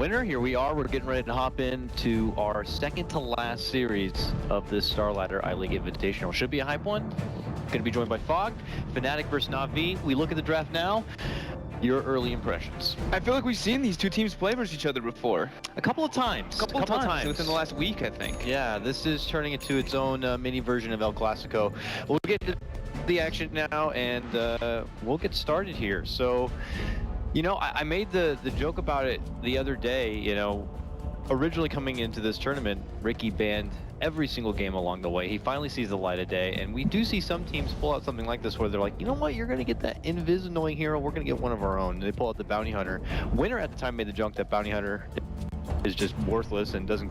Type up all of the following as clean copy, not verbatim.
winner. Here we are. We're getting ready to hop into our second to last series of this Starladder iLeague Invitational. Should be a hype one. Going to be joined by Fog, Fnatic versus Navi. We look at the draft now. Your early impressions. I feel like we've seen these two teams play versus each other before. A couple of times. A couple of times within the last week, I think. Yeah, this is turning into its own mini version of El Clasico. We'll get to the action now, and we'll get started here. So, you know, I made the joke about it the other day. You know, originally coming into this tournament, Ricky banned every single game along the way. He finally sees the light of day, and we do see some teams pull out something like this where they're like, you know what, you're going to get that Invis annoying hero, we're going to get one of our own. And they pull out the Bounty Hunter. Winner at the time made the joke that Bounty Hunter is just worthless and doesn't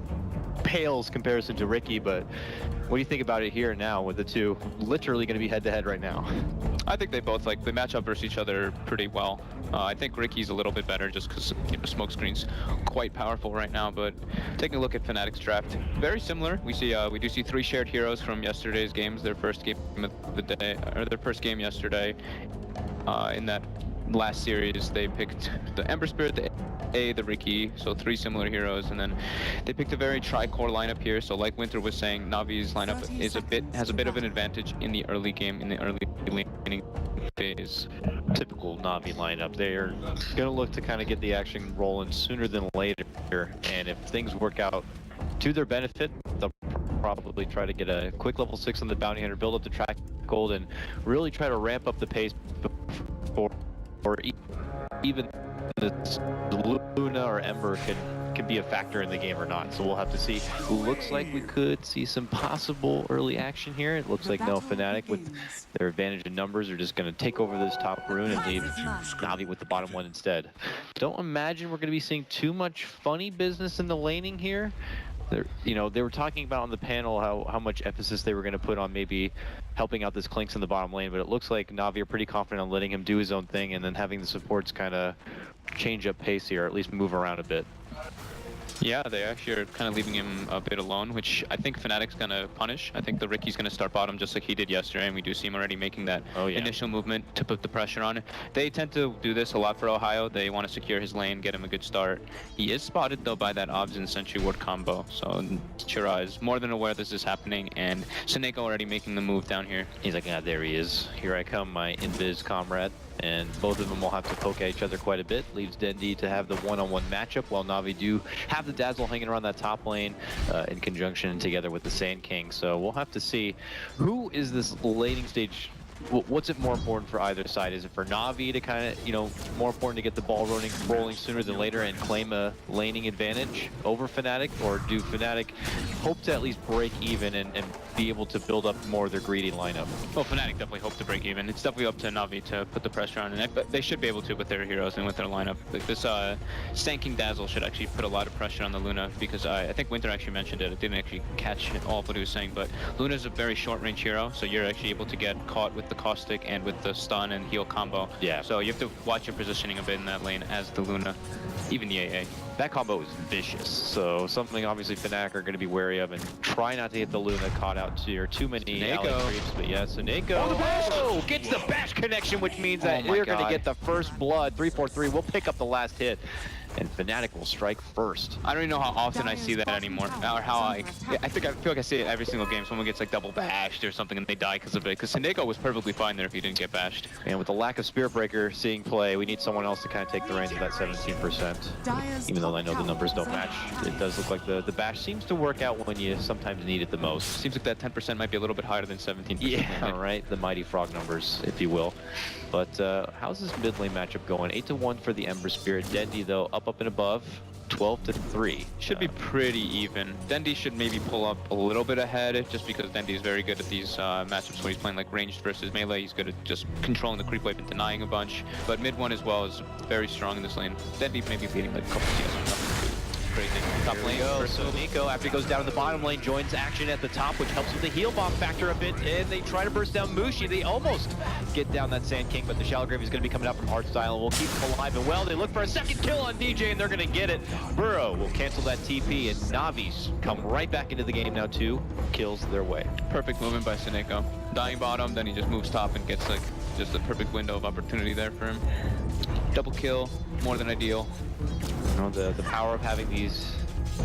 pales comparison to Ricky, but what do you think about it here now with the two literally going to be head-to-head right now? I think they both they match up versus each other pretty well. I think Ricky's a little bit better just because Smokescreen's quite powerful right now. But taking a look at Fnatic's draft, very similar. We do see three shared heroes from yesterday's games. Their first game of the day, or their first game yesterday. In that last series, they picked the Ember Spirit, the Ricky, so three similar heroes, and then they picked a very tri-core lineup here. So like Winter was saying, Navi's lineup has a bit of an advantage in the early game, in the early laning phase. Typical Navi lineup. They're going to look to kind of get the action rolling sooner than later, and if things work out to their benefit, they'll probably try to get a quick level 6 on the Bounty Hunter, build up the track gold, and really try to ramp up the pace before, or even the Luna or Ember can be a factor in the game or not. So we'll have to see. Looks like we could see some possible early action here. It looks like no Fnatic with their advantage in numbers are just going to take over this top rune and leave Navi with the bottom one instead. Don't imagine we're going to be seeing too much funny business in the laning here. They were talking about on the panel how much emphasis they were going to put on maybe helping out this Clinks in the bottom lane, but it looks like Navi are pretty confident on letting him do his own thing and then having the supports kind of change up pace here, or at least move around a bit. Yeah, they actually are kind of leaving him a bit alone, which I think Fnatic's going to punish. I think the Ricky's going to start bottom just like he did yesterday, and we do see him already making that initial movement to put the pressure on. They tend to do this a lot for Ohio. They want to secure his lane, get him a good start. He is spotted, though, by that Obs and Sentry Ward combo, so Chira is more than aware this is happening, and Seneko already making the move down here. He's like, ah, there he is. Here I come, my Invis comrade. And both of them will have to poke at each other quite a bit. Leaves Dendi to have the one-on-one matchup, while Navi do have the Dazzle hanging around that top lane in conjunction together with the Sand King. So we'll have to see who is this laning stage. What's it more important for either side? Is it for Navi to kind of, more important to get the ball rolling sooner than later and claim a laning advantage over Fnatic? Or do Fnatic hope to at least break even and be able to build up more of their greedy lineup? Well, Fnatic definitely hope to break even. It's definitely up to Navi to put the pressure on, and they should be able to with their heroes and with their lineup. This Stanking Dazzle should actually put a lot of pressure on the Luna, because I think Winter actually mentioned it. I didn't actually catch all of what he was saying, but Luna's a very short-range hero, so you're actually able to get caught with the caustic and with the stun and heal combo. Yeah. So you have to watch your positioning a bit in that lane as the Luna, even the AA. That combo is vicious, so something obviously Fnatic are going to be wary of and try not to get the Luna caught out to too many alley creeps. But yeah, Seneko gets the bash connection, which means that we're going to get the first blood. 3-4-3, we'll pick up the last hit. And Fnatic will strike first. I don't even know how often I see that anymore, or how I feel like I see it every single game. Someone gets like double bashed or something and they die because of it. Because Seneko was perfectly fine there if he didn't get bashed. And with the lack of Spirit Breaker seeing play, we need someone else to kind of take the reins of that 17%. Even though I know the numbers don't match, it does look like the bash seems to work out when you sometimes need it the most. Seems like that 10% might be a little bit higher than 17%. Yeah, right. The mighty frog numbers, if you will. But how's this mid lane matchup going? 8-1 for the Ember Spirit. Dendi, though, up and above. 12-3. Should be pretty even. Dendi should maybe pull up a little bit ahead, just because Dendi is very good at these matchups where he's playing like ranged versus melee. He's good at just controlling the creep wave and denying a bunch. But mid one as well is very strong in this lane. Dendi maybe leading like a couple CS or something. Crazy. Top lane for Seneko, after he goes down to the bottom lane, joins action at the top, which helps with the heal bomb factor a bit, and they try to burst down Mushi. They almost get down that Sand King, but the Shallow Grave is going to be coming out from Hardstyle, and we'll keep him alive and well. They look for a second kill on DJ, and they're going to get it. Burrow will cancel that TP, and Navi's come right back into the game now, 2 kills their way. Perfect movement by Seneko. Dying bottom, then he just moves top and gets like just a perfect window of opportunity there for him. Double kill, more than ideal. You know, the power of having these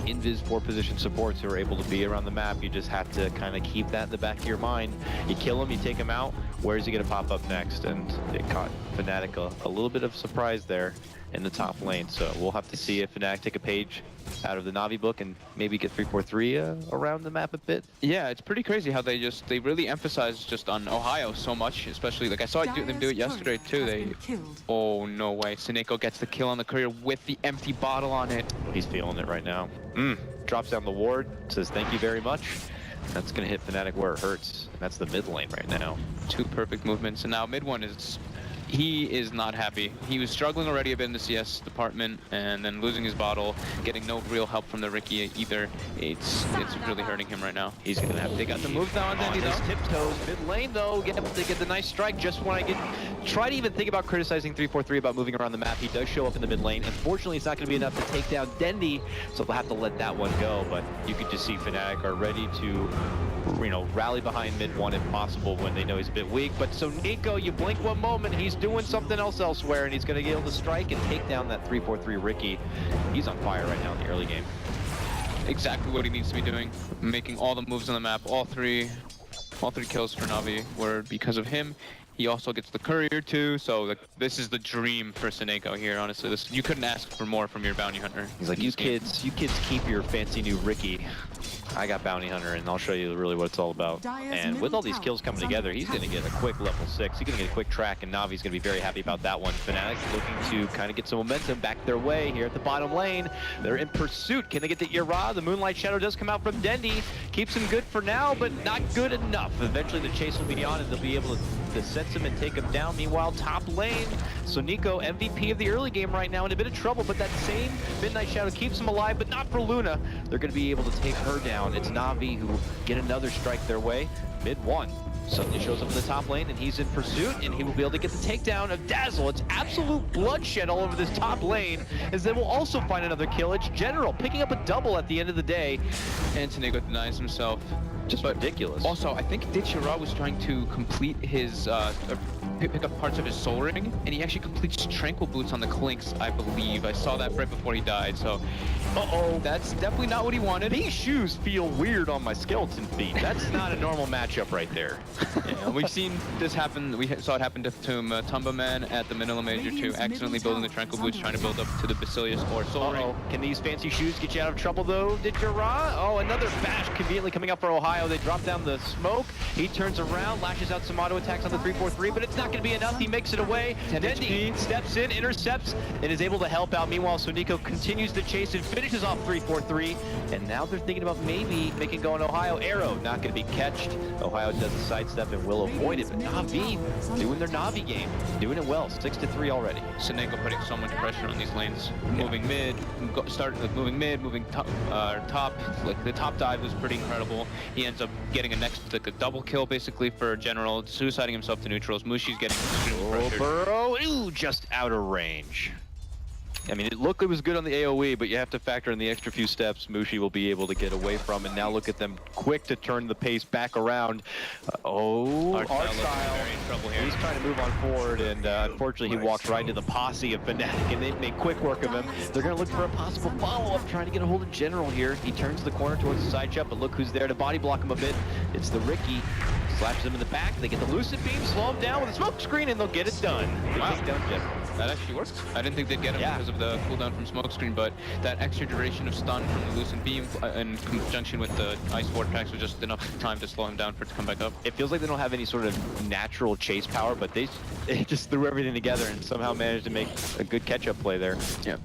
invis 4-position supports who are able to be around the map, you just have to kind of keep that in the back of your mind. You kill him, you take him out, where's he going to pop up next? And it caught Fnatic a little bit of surprise there in the top lane. So we'll have to see if Fnatic take a page out of the Na'Vi book and maybe get 343 around the map a bit. Yeah, it's pretty crazy how they really emphasize just on Ohio so much, especially like I saw them do it yesterday too. Oh no way, Sineko gets the kill on the courier with the empty bottle on it. He's feeling it right now. Drops down the ward, says thank you very much. That's gonna hit Fnatic where it hurts. That's the mid lane right now. 2 perfect movements, and now mid one he is not happy. He was struggling already a bit in the CS department, and then losing his bottle, getting no real help from the Riki either. It's really hurting him right now. He's gonna have to got the moves now on Dendy though. Tiptoes, mid lane though, get the nice strike just when I try to even think about criticizing 343 about moving around the map. He does show up in the mid lane. Unfortunately, it's not gonna be enough to take down Dendy, so they'll have to let that one go. But you could just see Fnatic are ready to, you know, rally behind mid one if possible when they know he's a bit weak. But so Nico, you blink one moment, he's doing something else elsewhere, and he's going to be able to strike and take down that 343 Riki. He's on fire right now in the early game. Exactly what he needs to be doing, making all the moves on the map. All three kills for Na'Vi were because of him. He also gets the courier too, so like, this is the dream for Sineko here, honestly. You couldn't ask for more from your bounty hunter. He's like, you kids keep your fancy new Riki. I got bounty hunter, and I'll show you really what it's all about. And with all these kills coming together, he's going to get a quick level 6. He's going to get a quick track, and Navi's going to be very happy about that one. Fnatic looking to kind of get some momentum back their way here at the bottom lane. They're in pursuit. Can they get the Ira? The Moonlight Shadow does come out from Dendy. Keeps him good for now, but not good enough. Eventually, the chase will be on, and they'll be able to sense him and take him down. Meanwhile, top lane, so Nico, MVP of the early game right now, in a bit of trouble, but that same Midnight Shadow keeps him alive, but not for Luna. They're going to be able to take her down. It's Na'Vi who get another strike their way. Mid one suddenly shows up in the top lane, and he's in pursuit, and he will be able to get the takedown of Dazzle. It's absolute bloodshed all over this top lane, as they will also find another kill. It's General picking up a double at the end of the day. And Sineko denies himself. Just ridiculous. Also, I think Ditchira was trying to complete his, pick up parts of his Soul Ring, and he actually completes Tranquil Boots on the Clinks, I believe. I saw that right before he died, so... that's definitely not what he wanted. These shoes feel weird on my skeleton feet. That's not a normal matchup right there. Yeah, we've seen this happen. We saw it happen to Tumba Man at the Manila Major too, accidentally building the Tranquil Boots, trying to build up to the Basilius or Soul Ring. Can these fancy shoes get you out of trouble though, Ditchira? Oh, another bash conveniently coming up for Ohio. They drop down the smoke. He turns around, lashes out some auto attacks on the 343, but it's not going to be enough. He makes it away. Dendy steps in, intercepts, and is able to help out. Meanwhile, Soniko continues to chase and finishes off 343. And now they're thinking about maybe making go on Ohio. Arrow not going to be catched. Ohio does the sidestep and will avoid it. But Na'Vi doing their Na'Vi game, doing it well. 6-3 already. Sineko putting so much pressure on these lanes. Moving mid, moving mid, moving top. Like the top dive was pretty incredible. He ends up getting a double kill basically for General, suiciding himself to neutrals. Mushi's getting extremely pressured. Burrow, ooh, just out of range. I mean, it was good on the AoE, but you have to factor in the extra few steps Mushi will be able to get away from, and now look at them quick to turn the pace back around. Artstyle, very in trouble here. He's trying to move on forward, and unfortunately he walks right into the posse of Fnatic, and they make quick work of him. They're going to look for a possible follow-up, trying to get a hold of General here. He turns the corner towards the side jump, but look who's there to body block him a bit. It's the Riki. Slashes him in the back. They get the Lucid Beam, slow him down with a smoke screen, and they'll get it done. They take down General. That actually works. I didn't think they'd get him because of the cooldown from Smokescreen, but that extra duration of stun from the Lucid Beam in conjunction with the Ice Vortex was just enough time to slow him down for it to come back up. It feels like they don't have any sort of natural chase power, but they just threw everything together and somehow managed to make a good catch-up play there. Yeah.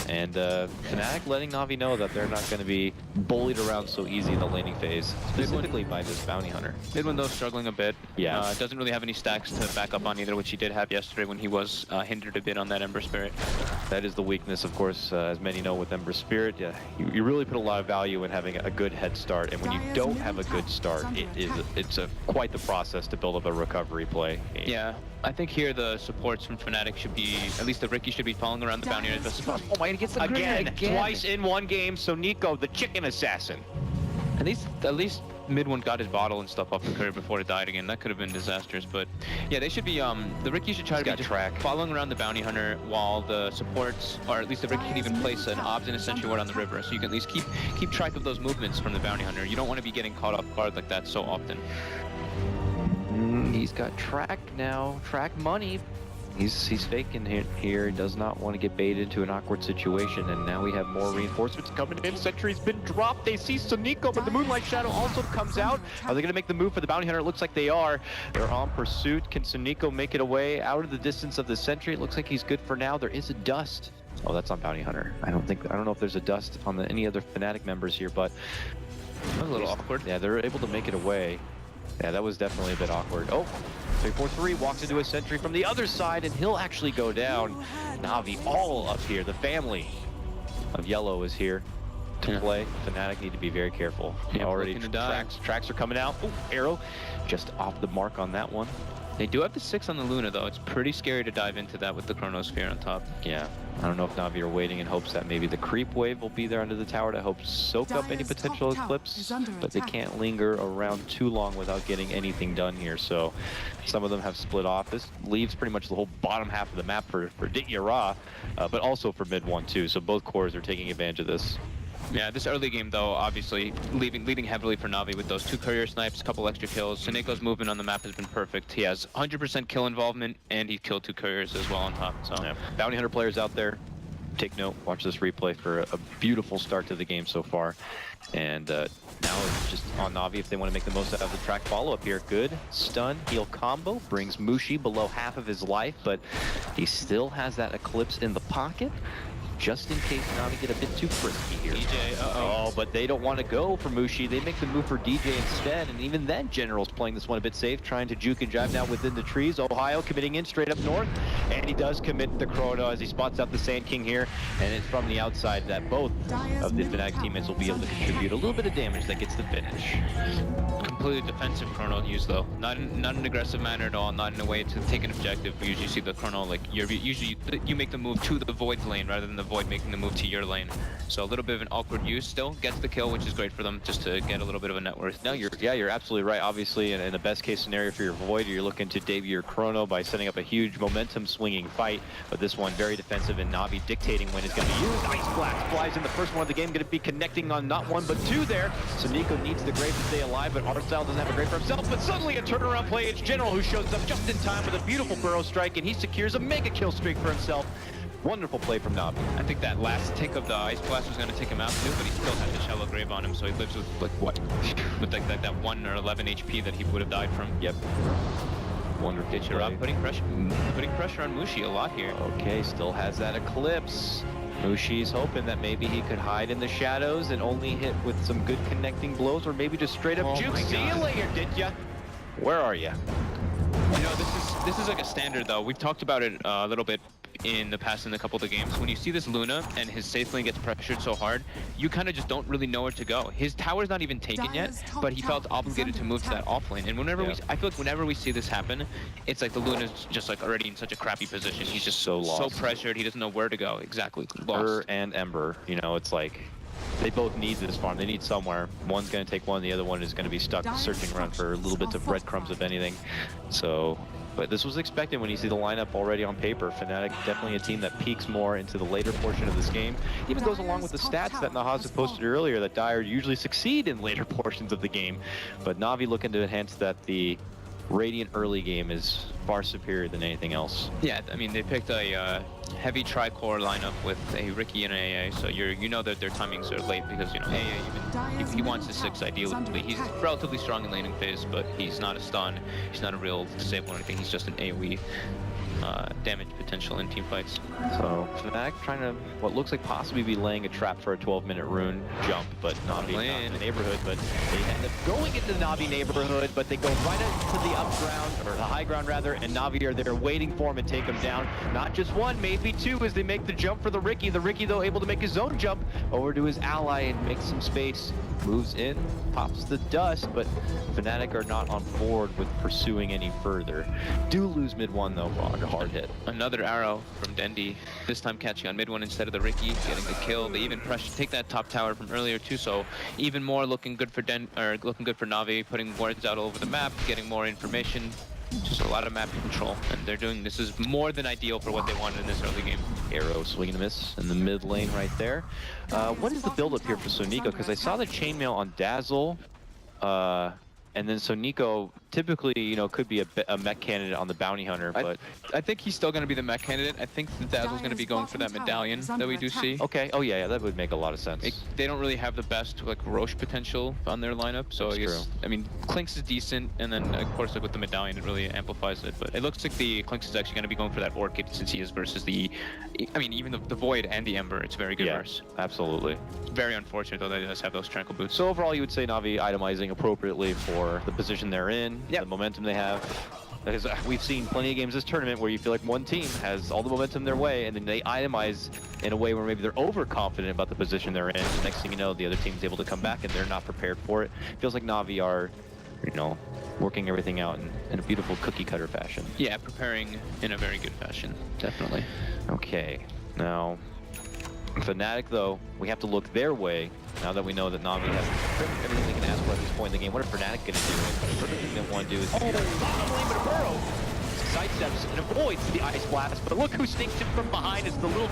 And Fnatic letting Na'Vi know that they're not going to be bullied around so easy in the laning phase, specifically by this bounty hunter. Midwin though struggling a bit. Yeah. Doesn't really have any stacks to back up on either, which he did have yesterday when he was hindered a bit on that Ember Spirit. That is the weakness, of course, as many know with Ember Spirit. Yeah, you really put a lot of value in having a good head start, and when you don't have a good start, it's quite the process to build up a recovery play. Yeah. I think here the supports from Fnatic should be, at least the Riki should be following around the bounty as best as possible. Oh my, he gets again, twice in one game, so Nico, the chicken assassin. At least mid one got his bottle and stuff off the courier before it died again. That could have been disastrous. But yeah, they should be. The Riki should try to be just following around the bounty hunter while the supports, or at least the Riki can even place an obs and a sentry ward on the river, so you can at least keep track of those movements from the bounty hunter. You don't want to be getting caught off guard like that so often. He's got track now, track money. He's faking here. He does not want to get baited into an awkward situation, and now we have more reinforcements coming in. Sentry's been dropped. They see Sunico, but the Moonlight Shadow also comes out. Are they going to make the move for the bounty hunter? It looks like they are. They're on pursuit. Can Sunico make it away out of the distance of the sentry? It looks like he's good for now. There is a dust. Oh, that's on bounty hunter. I don't know if there's a dust on any other Fnatic members here, but a little awkward. Yeah, they're able to make it away. Yeah, that was definitely a bit awkward. Oh, 343 walks into a sentry from the other side, and he'll actually go down. Navi all up here. The family of Yellow is here to play. Fnatic need to be very careful. Yeah, already tracks are coming out. Oh, arrow just off the mark on that one. They do have the 6 on the Luna, though. It's pretty scary to dive into that with the Chronosphere on top. Yeah, I don't know if Navi are waiting in hopes that maybe the creep wave will be there under the tower to help soak up any potential eclipse, but they can't linger around too long without getting anything done here. So some of them have split off. This leaves pretty much the whole bottom half of the map for Ditya, but also for mid 1 too. So both cores are taking advantage of this. Yeah, this early game, though, obviously leading heavily for Navi with those 2 courier snipes, a couple extra kills. Sunico's movement on the map has been perfect. He has 100% kill involvement, and he killed 2 couriers as well on top. So yeah. Bounty hunter players out there, take note, watch this replay for a beautiful start to the game so far. And now it's just on Navi if they want to make the most out of the track follow-up here. Good stun heal combo brings Mushi below half of his life, but he still has that Eclipse in the pocket, just in case Navi get a bit too frisky here. DJ, Oh, but they don't want to go for Mushi. They make the move for DJ instead, and even then, General's playing this one a bit safe, trying to juke and jive now within the trees. Ohio committing in straight up north, and he does commit the Chrono as he spots out the Sand King here, and it's from the outside that both of the Fnatic teammates will be able to contribute a little bit of damage that gets the finish. Completely defensive Chrono use, though. Not in an aggressive manner at all, not in a way to take an objective. We usually see the Chrono, like, you make the move to the Void's lane rather than the Void making the move to your lane. So a little bit of an awkward use still. Gets the kill, which is great for them, just to get a little bit of a net worth. No, you're absolutely right. Obviously, in the best case scenario for your Void, you're looking to debut your Chrono by setting up a huge momentum swinging fight. But this one, very defensive, and Navi dictating when it's going to be used. Ice Blast flies in the first one of the game, going to be connecting on not 1 but 2 there. Sunico needs the Grave to stay alive, but Arstyle doesn't have a Grave for himself. But suddenly a turnaround play. It's General who shows up just in time with a beautiful burrow strike, and he secures a mega kill streak for himself. Wonderful play from Navi. I think that last tick of the Ice Blast was going to take him out too, but he still had the Shallow Grave on him, so he lives with, like, what? With like that 1 or 11 HP that he would have died from. Yep. Wonderful play. Putting pressure on Mushi a lot here. Okay, still has that Eclipse. Mushi's hoping that maybe he could hide in the shadows and only hit with some good connecting blows, or maybe just straight up juke. See you later, Ditya. Where are you? You know, this is like a standard, though. We've talked about it a little bit in the past in a couple of the games. When you see this Luna and his safe lane gets pressured so hard, you kind of just don't really know where to go. His tower's not even taken yet, but he felt obligated to move to that off lane. And whenever I feel like whenever we see this happen, it's like the Luna's just like already in such a crappy position. He's just so lost, so pressured. He doesn't know where to go. Exactly. Lost. Her and Ember, you know, it's like they both need this farm. They need somewhere. One's going to take one, the other one is going to be stuck searching around for little bits of breadcrumbs, if anything. So, but this was expected when you see the lineup already on paper. Fnatic definitely a team that peaks more into the later portion of this game. Even goes along with the stats that Nahaza posted earlier that Dire usually succeed in later portions of the game. But Navi looking to enhance that the Radiant early game is far superior than anything else. Yeah, I mean, they picked a heavy tri-core lineup with a Riki and an AA, so you know that their timings are late because, you know, AA, he wants a 6 ideally. He's relatively strong in laning phase, but he's not a stun, he's not a real disable or anything, he's just an AoE damage potential in team fights. So Fnatic trying to, what looks like possibly be laying a trap for a 12-minute rune jump, but Navi not in the neighborhood, but they end up going into the Navi neighborhood, but they go right into the up ground, or the high ground rather, and Navi are there waiting for him and take him down. Not just 1, maybe 2 as they make the jump for the Riki. The Riki, though, able to make his own jump over to his ally and make some space. Moves in, pops the dust, but Fnatic are not on board with pursuing any further. Do lose mid 1 though, hard hit. Another arrow from Dendi, this time catching on mid one instead of the Ricky, getting the kill. They even take that top tower from earlier too, so even more looking good for looking good for Na'Vi, putting wards out all over the map, getting more information. Just a lot of map control, and they're doing this is more than ideal for what they wanted in this early game. Arrow swing and a miss in the mid lane right there. What is the build up here for Sonico? Because I saw the chainmail on Dazzle, and then Sonico typically, you know, could be a mech candidate on the bounty hunter, but I think he's still going to be the mech candidate. I think the Dazzle's going to be going for that medallion that we do see. okay. Oh yeah, that would make a lot of sense. They don't really have the best like Roche potential on their lineup, so I mean, Clinks is decent, and then of course like with the medallion it really amplifies it. But it looks like the Clinks is actually going to be going for that Orchid since he is versus the, I mean, even the Void and the Ember. It's very good verse. Absolutely. Very unfortunate though that he does have those tranquil boots. So overall, you would say Na'Vi itemizing appropriately for the position they're in, the momentum they have. Because we've seen plenty of games this tournament where you feel like one team has all the momentum their way, and then they itemize in a way where maybe they're overconfident about the position they're in. The next thing you know, the other team's able to come back and they're not prepared for it. Feels like Na'Vi are, you know, working everything out in a beautiful cookie cutter fashion. Yeah, preparing in a very good fashion, definitely. Okay, now Fnatic though, we have to look their way now that we know that Na'Vi has everything they can ask for at this point in the game. What are Fnatic going to do? The first thing they want to do is bottom lane, but a burrow sidesteps and avoids the ice blast. But look who sneaks in from behind is the little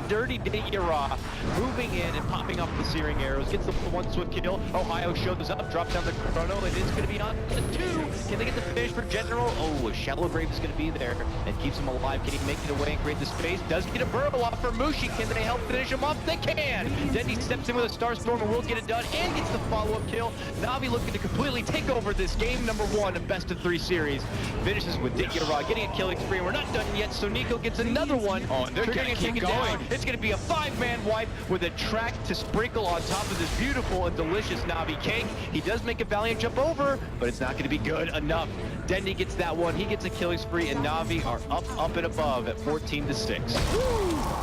dirty Data moving in and popping up the searing arrows. Gets the one swift kill. Ohio shows up, drops down the chrono, and it's going to be on the 2. Can they get the finish for General? Oh, Shallow Grave is going to be there and keeps him alive. Can he make it away and create the space? Does get a burrow off for Mushi. Can they help finish him off? They can! Then he steps in with a Starstorm and will get it done and gets the follow-up kill. Na'Vi looking to completely take over this game number 1 of best of 3 series. Finishes with Data getting a killing spree. We're not done yet. Sonico gets another one. Oh, and they're going to keep going. Down. It's going to be a 5-man wipe with a track to sprinkle on top of this beautiful and delicious Na'Vi cake. He does make a valiant jump over, but it's not going to be good enough. Dendi gets that one. He gets a killing spree, and Na'Vi are up and above at 14-6.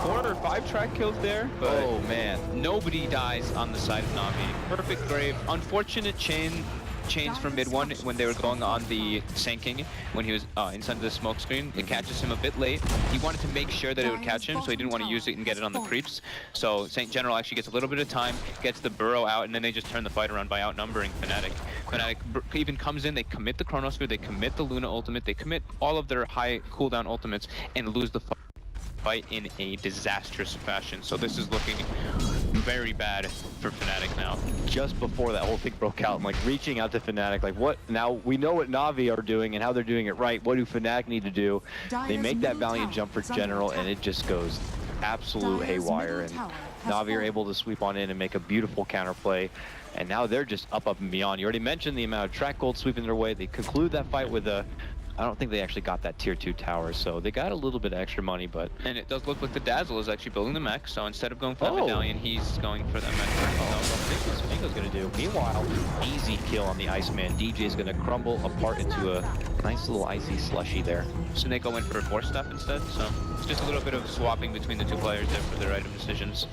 Corner 5 track kills there, but oh man, nobody dies on the side of Na'Vi. Perfect grave. Unfortunate chains from mid one when they were going on the sinking when he was inside the smoke screen. It catches him a bit late. He wanted to make sure that it would catch him, so he didn't want to use it and get it on the creeps. So St. General actually gets a little bit of time, gets the burrow out, and then they just turn the fight around by outnumbering Fnatic. Fnatic even comes in, they commit the Chronosphere, they commit the Luna ultimate, they commit all of their high cooldown ultimates and lose the fight in a disastrous fashion. So this is looking very bad for Fnatic now. Just before that whole thing broke out, I'm like reaching out to Fnatic, like what? Now we know what Na'Vi are doing and how they're doing it right. What do Fnatic need to do? They make that valiant jump for General and it just goes absolute haywire. And Na'Vi are able to sweep on in and make a beautiful counterplay. And now they're just up and beyond. You already mentioned the amount of track gold sweeping their way. They conclude that fight with a, I don't think they actually got that tier 2 tower, so they got a little bit of extra money, but... And it does look like the Dazzle is actually building the mech, so instead of going for that medallion, he's going for that mech. That's what Nico's gonna do. Meanwhile, easy kill on the Iceman. DJ's gonna crumble apart into a nice little icy slushy there. So Nico went for a Force Staff instead, so it's just a little bit of swapping between the two players there for their item decisions.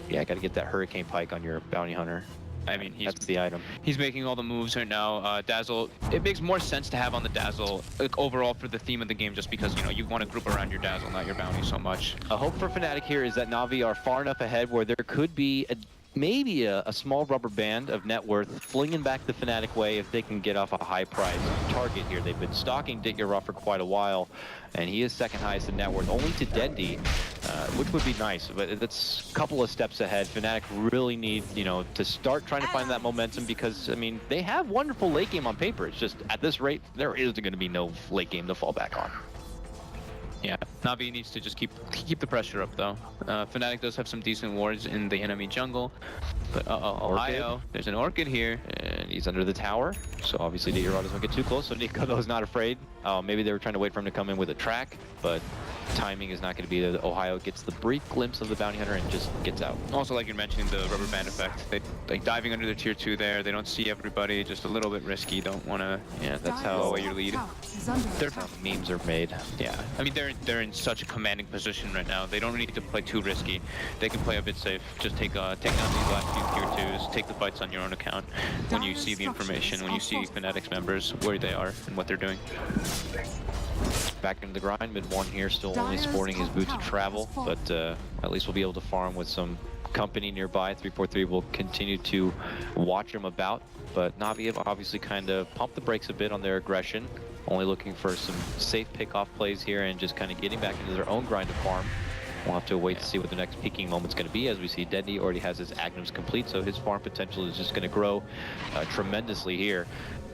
Yeah, gotta get that Hurricane Pike on your Bounty Hunter. I mean, that's the item. He's making all the moves right now. Dazzle, it makes more sense to have on the Dazzle like, overall for the theme of the game, just because, you know, you want to group around your Dazzle, not your Bounty so much. A hope for Fnatic here is that Na'Vi are far enough ahead where there could be maybe a small rubber band of net worth flinging back the Fnatic way if they can get off a high price target here. They've been stalking Ditya for quite a while, and he is second highest in net worth, only to Dendi, which would be nice, but it's a couple of steps ahead. Fnatic really need, you know, to start trying to find that momentum because, I mean, they have wonderful late game on paper. It's just, at this rate, there isn't going to be no late game to fall back on. Yeah, Na'Vi needs to just keep the pressure up though. Fnatic does have some decent wards in the enemy jungle, but Ohio, there's an Orchid here, and he's under the tower, so obviously Ditya doesn't get too close, so Nico though is not afraid. Maybe they were trying to wait for him to come in with a track, but timing is not going to be there. Ohio gets the brief glimpse of the Bounty Hunter and just gets out. Also, like you're mentioning, the rubber band effect. They like diving under the tier 2 there. They don't see everybody. Just a little bit risky. Don't want to. Yeah, that's how away your lead. That's how memes are made. Yeah, I mean they're in such a commanding position right now. They don't need to play too risky. They can play a bit safe. Just take down these last few tier 2s. Take the fights on your own account. When you see the information, when you see Fnatic's members, where they are and what they're doing. back into the grind. Mid-1 here, still only sporting his boots of travel, but at least we'll be able to farm with some company nearby. 343 will continue to watch him about, but Na'Vi have obviously kind of pumped the brakes a bit on their aggression, only looking for some safe pick-off plays here and just kind of getting back into their own grind to farm. We'll have to wait to see what the next peaking moment's going to be. As we see, Deadney already has his Agnums complete, so his farm potential is just going to grow tremendously here.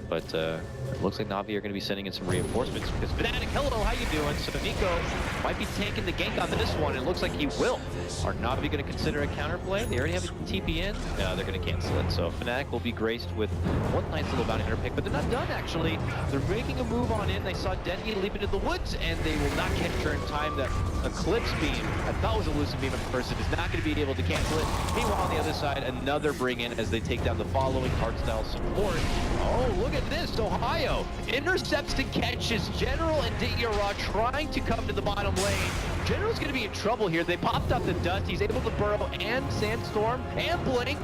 But it looks like Na'Vi are going to be sending in some reinforcements. Because Fnatic, hello, how you doing? So Nico might be taking the gank on this one. It looks like he will. Are Na'Vi going to consider a counterplay? They already have a TP in. No, they're going to cancel it. So Fnatic will be graced with one nice little bounty hunter pick, but they're not done actually. They're making a move on in. They saw Denny leap into the woods, and they will not catch her in time. That Eclipse beam, I thought was a Lucid beam at first, is not going to be able to cancel it. Meanwhile, on the other side, another bring in as they take down the following hardstyle support. Oh, look at this. Ohio intercepts and catches General and Dityara trying to come to the bottom lane. General's going to be in trouble here. They popped up the dust. He's able to burrow and Sandstorm and Blink.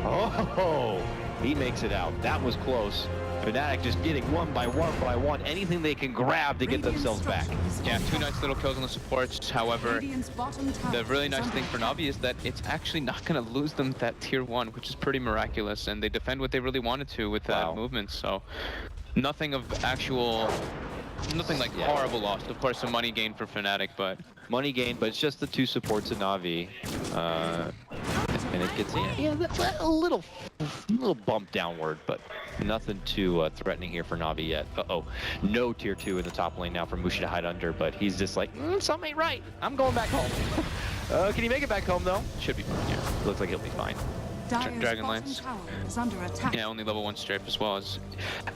Oh, he makes it out. That was close. Fnatic just getting one by one, anything they can grab to get themselves back. Yeah, 2 nice little kills on the supports. However, the really nice thing for Na'Vi is that it's actually not going to lose them that tier 1, which is pretty miraculous, and they defend what they really wanted to with that movement. So nothing of actual, nothing like horrible loss. Of course, some money gain for Fnatic, but money gain, but it's just the 2 supports in Na'Vi. And it gets a little bump downward, but nothing too threatening here for Na'Vi yet. Uh-oh, no tier 2 in the top lane now for Mushi to hide under, but he's just like, something ain't right. I'm going back home. Can he make it back home though? Should be fine. Yeah, looks like he'll be fine. Dragon Lance. Yeah, only level 1 strafe as well as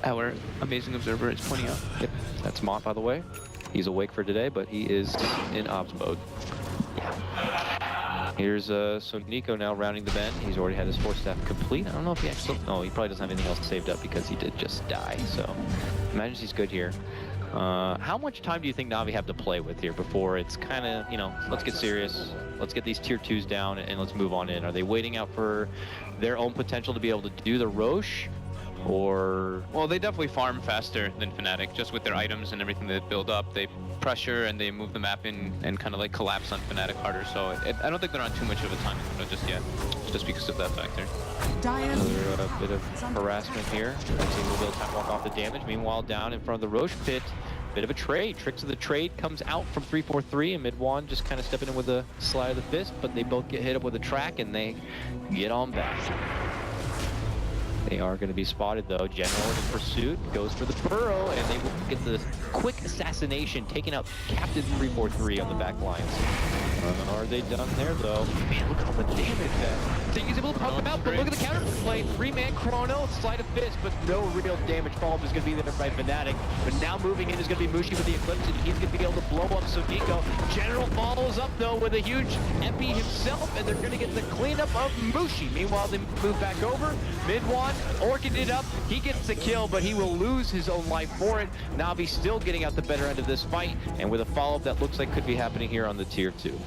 our amazing observer is pointing out. Yep, that's Mott by the way. He's awake for today, but he is in ops mode. Yeah. Here's so Nico now rounding the bend. He's already had his 4 staff complete. I don't know if he actually, no, he probably doesn't have anything else saved up because he did just die. So imagine he's good here. How much time do you think Na'Vi have to play with here before it's kind of, you know, let's get serious, let's get these tier 2s down and let's move on in? Are they waiting out for their own potential to be able to do the Roche? Or... Well, they definitely farm faster than Fnatic, just with their items and everything that build up. They pressure and they move the map in and kind of like collapse on Fnatic harder. So I don't think they're on too much of a time just yet, just because of that factor. Another bit of harassment here. Seeing a little bit of time walk off the damage. Meanwhile, down in front of the Roche pit, bit of a trade. Tricks of the trade comes out from 343 and Mid-1 just kind of stepping in with a slide of the fist, but they both get hit up with a track and they get on back. They are going to be spotted though. General in pursuit, goes for the burrow, and they will get the quick assassination, taking out Captain 343 on the back lines. Are they done there though? Man, look at all the damage that. So he's able to pump him out, but look at the counter play. 3-man chrono, slide of fist, but no real damage. Follow-up is going to be there by Fnatic. But now moving in is going to be Mushi with the Eclipse, and he's going to be able to blow up Sonico. General follows up though with a huge MP himself, and they're going to get the cleanup of Mushi. Meanwhile, they move back over. Mid-1, orchid it up. He gets the kill, but he will lose his own life for it. Na'Vi still getting out the better end of this fight, and with a follow-up that looks like could be happening here on the tier 2.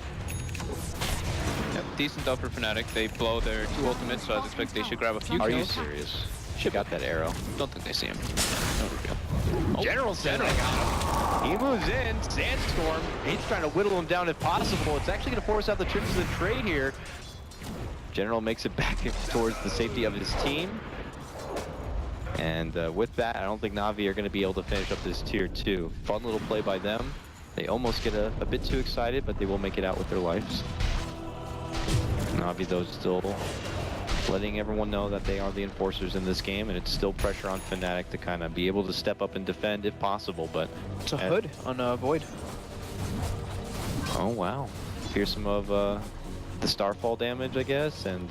Yep, decent though for Fnatic. They blow their 2 ultimates, so I expect they should grab a few kills. Are you serious? She got that arrow. Don't think they see him. General said I got him. He moves in. Sandstorm. He's trying to whittle him down if possible. It's actually going to force out the tricks of the trade here. General makes it back towards the safety of his team. And with that, I don't think Na'Vi are going to be able to finish up this tier 2. Fun little play by them. They almost get a bit too excited, but they will make it out with their lives. Na'Vi, though, still letting everyone know that they are the enforcers in this game, and it's still pressure on Fnatic to kind of be able to step up and defend if possible, but... It's a hood on a Void. Oh, wow. Here's some of the Starfall damage, I guess, and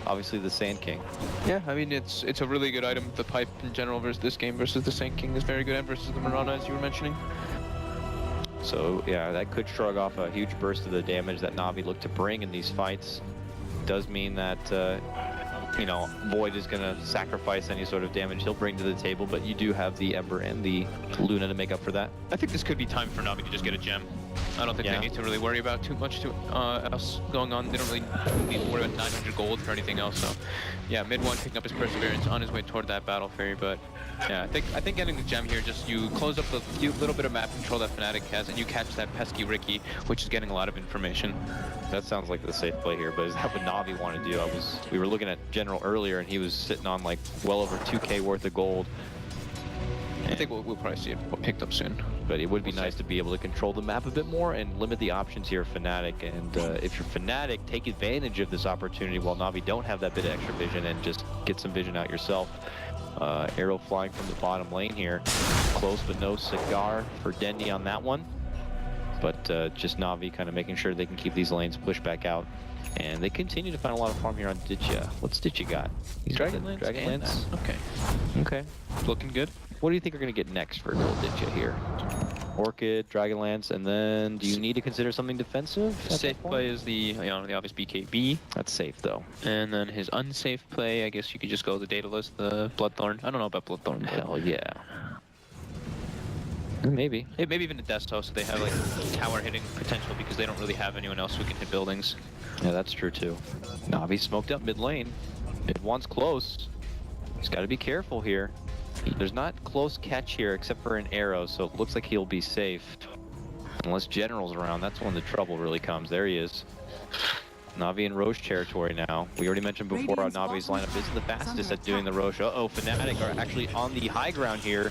obviously the Sand King. Yeah, I mean, it's a really good item. The pipe in general versus this game versus the Sand King is very good, and versus the Mirana, as you were mentioning. So, yeah, that could shrug off a huge burst of the damage that Na'Vi look to bring in these fights. Does mean that, you know, Void is going to sacrifice any sort of damage he'll bring to the table, but you do have the Ember and the Luna to make up for that. I think this could be time for Na'Vi to just get a gem. I don't think Yeah. they need to really worry about too much else going on. They don't really need to worry about 900 gold for anything else. So, yeah, mid one picking up his perseverance on his way toward that battle fairy. But yeah, I think getting the gem here, just you close up the little bit of map control that Fnatic has, and you catch that pesky Ricky, which is getting a lot of information. That sounds like the safe play here, but is that what Navi want to do? We were looking at General earlier, and he was sitting on like well over 2K worth of gold. I think we'll probably see it picked up soon. But it would be nice to be able to control the map a bit more and limit the options here, Fnatic. And if you're Fnatic, take advantage of this opportunity while Navi don't have that bit of extra vision and just get some vision out yourself. Arrow flying from the bottom lane here. Close but no cigar for Dendy on that one. But just Navi kind of making sure they can keep these lanes pushed back out. And they continue to find a lot of farm here on Ditya. What's Ditya got? He's Dragonlance. Dragonlance? Okay. Okay. Looking good. What do you think are going to get next for Gold Ditya here? Orchid, Dragonlance, and then do you need to consider something defensive? Safe play is the obvious BKB. That's safe though. And then his unsafe play, I guess you could just go the Daedalus, the Bloodthorn. I don't know about Bloodthorn. Hell yeah. Maybe. Maybe even a Desto, so they have like tower hitting potential because they don't really have anyone else who can hit buildings. Yeah, that's true too. Navi smoked up mid lane. Mid one's close. He's got to be careful here. There's not close catch here except for an arrow, so it looks like he'll be safe. Unless General's around, that's when the trouble really comes. There he is. Navi in Roche territory now. We already mentioned before how Navi's lineup isn't the fastest at doing the Roche. Uh-oh, Fnatic are actually on the high ground here.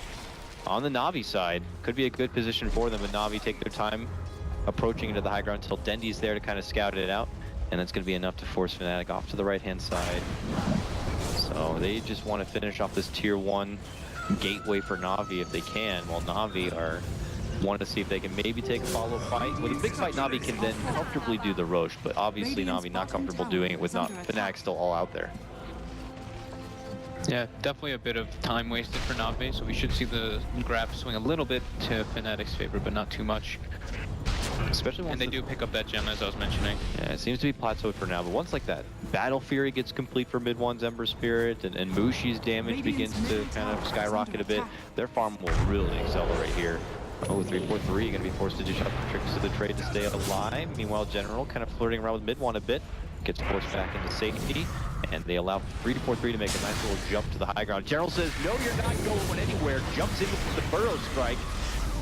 On the Navi side. Could be a good position for them, but Navi take their time approaching into the high ground until Dendy's there to kind of scout it out. And that's going to be enough to force Fnatic off to the right-hand side. So they just want to finish off this tier 1 gateway for Navi if they can, while Navi are wanting to see if they can maybe take a follow fight. With a big fight, Navi can then comfortably do the Roche, but obviously Navi not comfortable doing it with Fnatic still all out there. Yeah, definitely a bit of time wasted for Navi, so we should see the graph swing a little bit to Fnatic's favor, but not too much. Especially once they do pick up that gem, as I was mentioning. Yeah, it seems to be plateaued for now, but once like that Battle Fury gets complete for mid one's Ember Spirit, and Mushi's damage begins to kind of skyrocket a bit, their farm will really accelerate here. Oh, 3-4-3, gonna be forced to dish out tricks to the trade to stay alive. Meanwhile, General kind of flirting around with mid one a bit, gets forced back into safety, and they allow 3-4-3 to make a nice little jump to the high ground. General says, no, you're not going anywhere, jumps in with the Burrow Strike,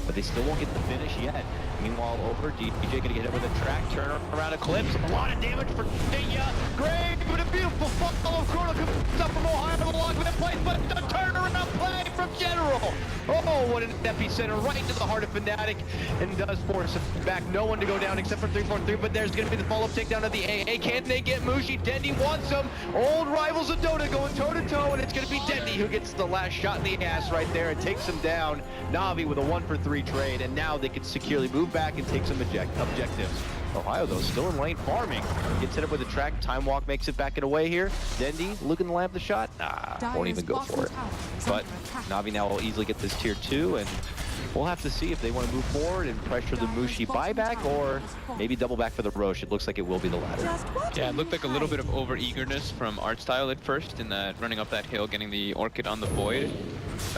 but they still won't get the finish yet. Meanwhile, over, DJ gonna get hit with a track, turn around Eclipse, a lot of damage for Ditya. Grave with a beautiful follow. Chrono comes up from Ohio to the log with a place, but the turnaround play from General. Oh, what an epicenter right into the heart of Fnatic, and does force back. No one to go down except for 3-4-3, but there's gonna be the follow-up takedown of the AA. Can they get Mushi? Dendy wants some. Old rivals of Dota going toe-to-toe, and it's gonna be Dendy who gets the last shot in the ass right there and takes him down. Navi with a 1-for-3 trade, and now they can securely move back and take some objectives. Ohio, though, still in lane farming. Gets hit up with a track. Time Walk makes it back and away here. Dendy looking to lamp the shot. Won't even go for it. But Navi now will easily get this tier 2, and we'll have to see if they want to move forward and pressure the Mushi buyback, or maybe double back for the Roche. It looks like it will be the latter. Yeah, it looked like a little bit of over-eagerness from Artstyle at first, in that running up that hill, getting the Orchid on the Void.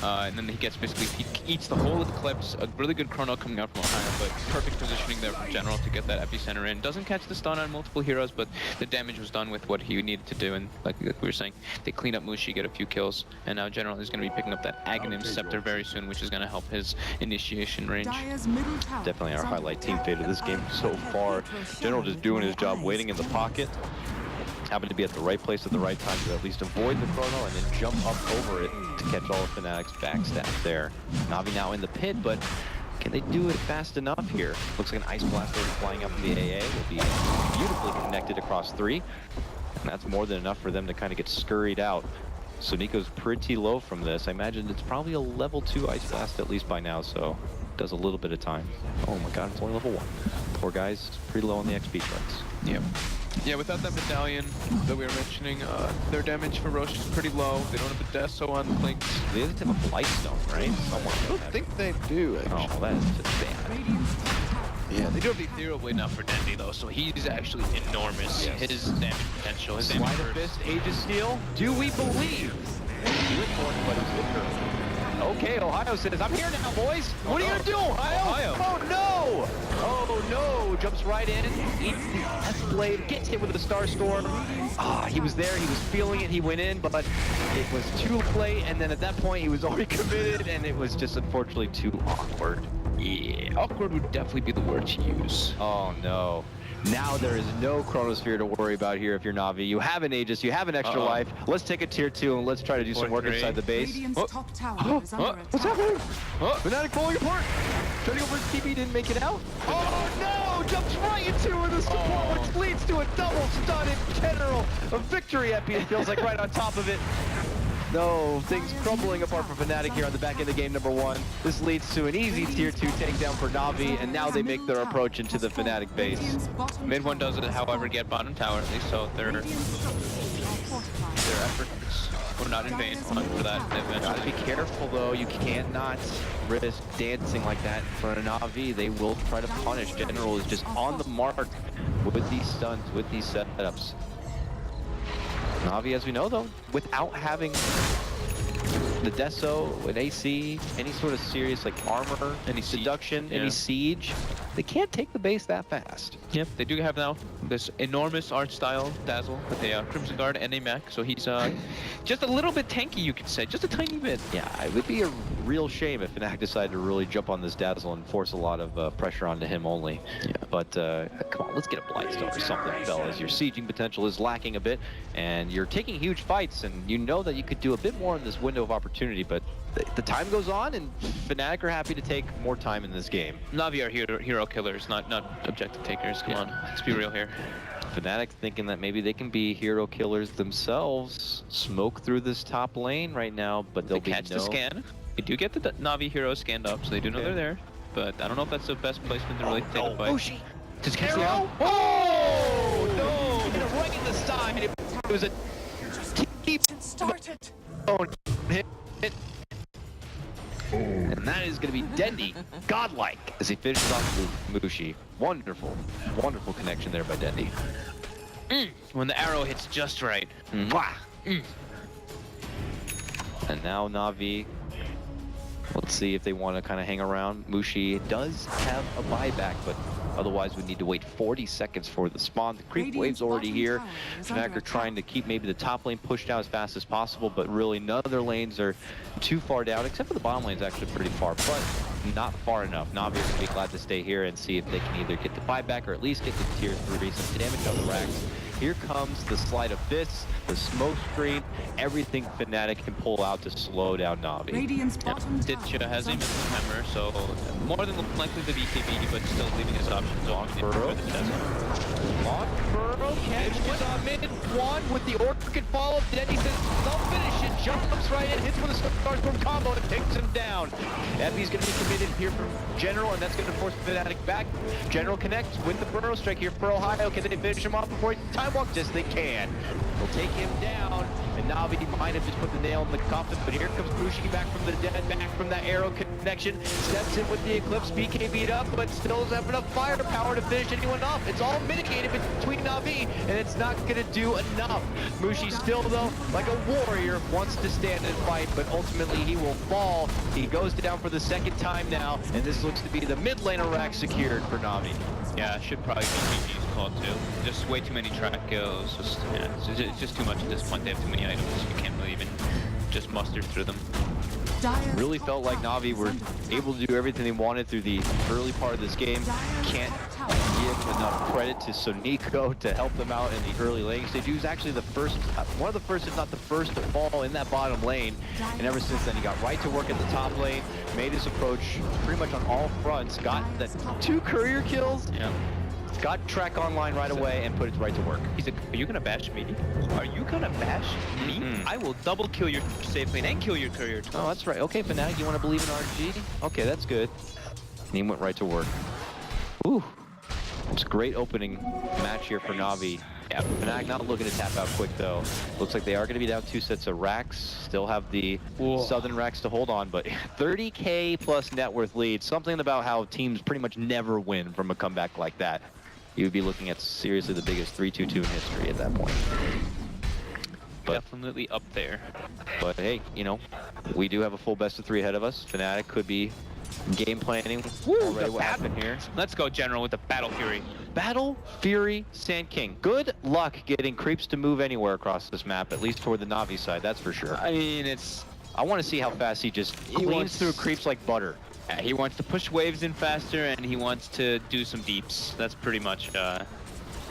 And then he gets he eats the whole Eclipse. A really good Chrono coming out from Ohio, but perfect positioning there from General to get that epicenter in. Doesn't catch the stun on multiple heroes, but the damage was done with what he needed to do. And like we were saying, they clean up Mushi, get a few kills, and now General is going to be picking up that Aghanim Scepter very soon, which is going to help his initiation range. Definitely our highlight team fate of this game so far. General just doing his job, waiting in the pocket. Happened to be at the right place at the right time to at least avoid the Chrono and then jump up over it to catch all of Fnatic's backstab there. Navi now in the pit, but can they do it fast enough here? Looks like an Ice Blast already flying up from the AA. Will be beautifully connected across 3. And that's more than enough for them to kind of get scurried out. So Nico's pretty low from this. I imagine it's probably a level 2 Ice Blast at least by now, so does a little bit of time. Oh my god, it's only level 1. Poor guy's pretty low on the XP charts. Yep. Yeah, without that medallion that we were mentioning, their damage for Roche is pretty low. They don't have the Deso on Blinks. They have to have a Blightstone, right? I don't think they do, actually. Oh, that is just bad. Yeah, they do have the Ethereal Blade now for Dendy, though, so he's actually enormous. Yes. His damage potential, his damage Sleight of Fist, Age of Steel. Do we believe? He went for it, but it's good. Okay, Ohio says, I'm here now, boys. What are you gonna do, Ohio? Oh no! Oh no! Jumps right in, eats the S-Blade, gets hit with the Star Storm. He was there, he was feeling it, he went in, but it was too late, and then at that point he was already committed, and it was just unfortunately too awkward. Yeah, awkward would definitely be the word to use. Oh no. Now there is no Chronosphere to worry about here if you're Na'Vi. You have an Aegis, you have an extra life. Let's take a tier 2 and let's try to do some work inside the base. Top tower is under What's attack. happening? Fnatic falling apart. Trying to go for his TP, didn't make it out. Oh no! Jumps right into the support, which leads to a double stun in general. A victory epi, it feels like, right on top of it. No, things crumbling apart for Fnatic here on the back end of game number 1. This leads to an easy tier 2 takedown for Na'Vi, and now they make their approach into the Fnatic base. Mid one doesn't, however, get bottom tower at least, so their efforts were not in vain for that eventually. Gotta be careful though, you cannot risk dancing like that in front of Na'Vi. They will try to punish. General is just on the mark with these stuns, with these setups. Na'Vi, as we know though, without having the Deso, an AC, any sort of serious like armor, any seduction, any siege, they can't take the base that fast. Yep, they do have now this enormous art style Dazzle with a Crimson Guard and a mech, so he's just a little bit tanky, you could say, just a tiny bit. Yeah, it would be a real shame if Fnatic decided to really jump on this Dazzle and force a lot of pressure onto him only. Yeah. But come on, let's get a Blightstone or something, fellas. Your sieging potential is lacking a bit, and you're taking huge fights, and you know that you could do a bit more in this window of opportunity, but the time goes on, and Fnatic are happy to take more time in this game. Na'Vi are hero killers, not objective takers. Come on, let's be real here. Fnatic thinking that maybe they can be hero killers themselves, smoke through this top lane right now, but they'll be catch the scan. They do get the Na'Vi heroes scanned up, so they do know they're there, but I don't know if that's the best placement to really take a fight. Mushi! Just catch the arrow? Oh! No! Hit it right in the side. It was a deep Started. hit. And that is going to be Dendy, godlike, as he finishes off Mushi. Wonderful, wonderful connection there by Dendy. When the arrow hits just right. Mwah! And now Na'Vi, let's see if they want to kind of hang around. Mushi does have a buyback, but otherwise we need to wait 40 seconds for the spawn. The creep wave's already here. Fnatic are trying to keep maybe the top lane pushed down as fast as possible, but really none of their lanes are too far down, except for the bottom lane's actually pretty far, but not far enough. Na'Vi is going to be glad to stay here and see if they can either get the buyback or at least get the tier 3, some damage on the racks. Here comes the Sleight of Fist, the smoke screen, everything Fnatic can pull out to slow down Na'Vi. Ditcha has a missing hammer, so more than likely the BKB, but still leaving his options on Furrow. Long Furrow catches on mid one with the Orchid follow-up. Denny says they'll finish it, jumps right in, hits with a Starstorm combo and takes him down. Epi's going to be committed here from General, and that's going to force Fnatic back. General connects with the Burrow strike here for Ohio. Can they finish him off before he time walks? Yes, they can. They'll take him down, and Na'Vi might have just put the nail in the coffin, but here comes Mushi back from the dead, back from that arrow connection, steps in with the Eclipse, BKB'd up, but still doesn't have enough firepower to finish anyone off. It's all mitigated between Na'Vi, and it's not gonna do enough. Mushi still, though, like a warrior, wants to stand and fight, but ultimately he will fall. He goes down for the second time now, and this looks to be the mid laner rack secured for Na'Vi. Yeah, it should probably be GG's call too. Just way too many track kills. It's just too much at this point. They have too many items. You can't really even just muster through them. Really felt like Na'Vi were able to do everything they wanted through the early part of this game. Can't give enough credit to Sonico to help them out in the early lane stage. He was actually the first, one of the first, if not the first, to fall in that bottom lane. And ever since then, he got right to work at the top lane, made his approach pretty much on all fronts, got the 2 courier kills. Yeah. Got track online right away and put it right to work. He's like, are you gonna bash me? Are you gonna bash me? I will double kill your safe lane and kill your courier. Oh, that's right. Okay, Fnatic, you want to believe in RG? Okay, that's good. And he went right to work. Ooh. It's a great opening match here for Na'Vi. Yeah, Fnatic not looking to tap out quick though. Looks like they are going to be down 2 sets of racks. Still have the southern racks to hold on, but 30K plus net worth lead. Something about how teams pretty much never win from a comeback like that. You would be looking at seriously the biggest 3-2-2 in history at that point. Definitely up there. But hey, you know, we do have a full best of 3 ahead of us. Fnatic could be game planning already what happened here. Let's go General with the Battle Fury. Battle Fury Sand King. Good luck getting creeps to move anywhere across this map, at least toward the Na'Vi side, that's for sure. I mean, it's... I want to see how fast he just cleans through creeps like butter. He wants to push waves in faster, and he wants to do some deeps. That's pretty much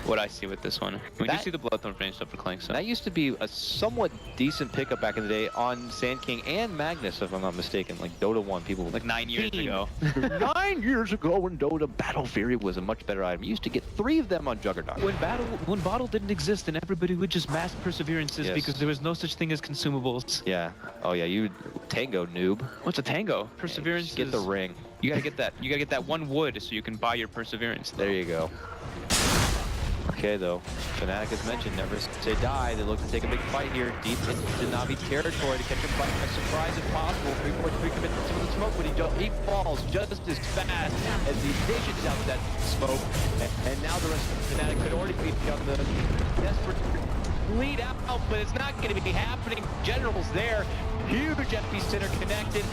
what I see with this one. We do see the Bloodthorn ranged up for Clank, so... That used to be a somewhat decent pickup back in the day on Sand King and Magnus, if I'm not mistaken. Like Dota 1, people were like 9 years ago. 9 years ago when Dota, Battle Fury was a much better item. You used to get 3 of them on Juggernaut. When Bottle didn't exist and everybody would just mass perseverances because there was no such thing as consumables. Yeah. Oh yeah, you Tango noob. What's a Tango? Perseverance. Get the ring. You gotta get that. You gotta get that 1 wood so you can buy your perseverance. There you go. Okay, though, Fnatic, as mentioned, never say die. They look to take a big fight here, deep into Na'Vi territory to catch him by surprise if possible. 3.3 commits to some of the smoke, but he falls just as fast as he dishes out that smoke. And now the rest of Fnatic could already be on the desperate lead out, but it's not going to be happening. General's there. Huge epicenter connected.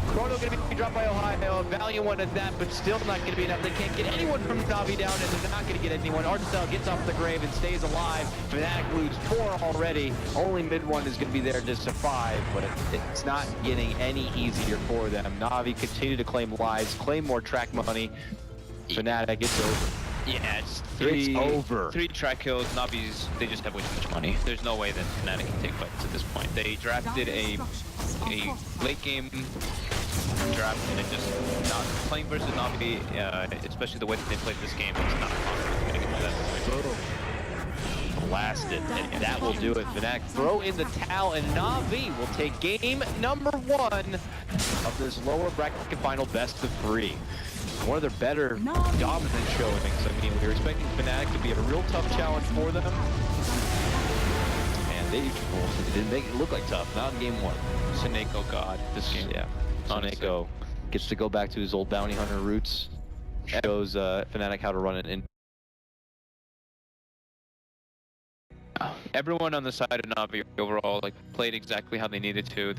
Chrono going to be dropped by Ohio. Valiant one at that, but still not going to be enough. They can't get anyone from Na'Vi down, and they're not going to get anyone. Artisel gets off the grave and stays alive. Fnatic lose 4 already. Only mid one is going to be there to survive, but it's not getting any easier for them. Na'Vi continue to claim lives, claim more track money. Fnatic, it's over. Yeah, it's 3 over. 3 track kills. Na'Vi's, they just have way too much money. There's no way that Fnatic can take fights at this point. They drafted a late game draft and they're just not playing versus Na'Vi, especially the way that they played this game. It's not confident getting into that point. Blasted, and that will do it. Fnatic throw in the towel, and Na'Vi will take game number 1 of this lower bracket final best of 3. One of their better dominant showings. I mean, we were expecting Fnatic to be a real tough challenge for them, and they didn't make it look like tough. Not in game 1. Seneko God, this game. Yeah, Seneko gets to go back to his old bounty hunter roots. Shows Fnatic how to run it in. Everyone on the side of Na'Vi overall like played exactly how they needed to.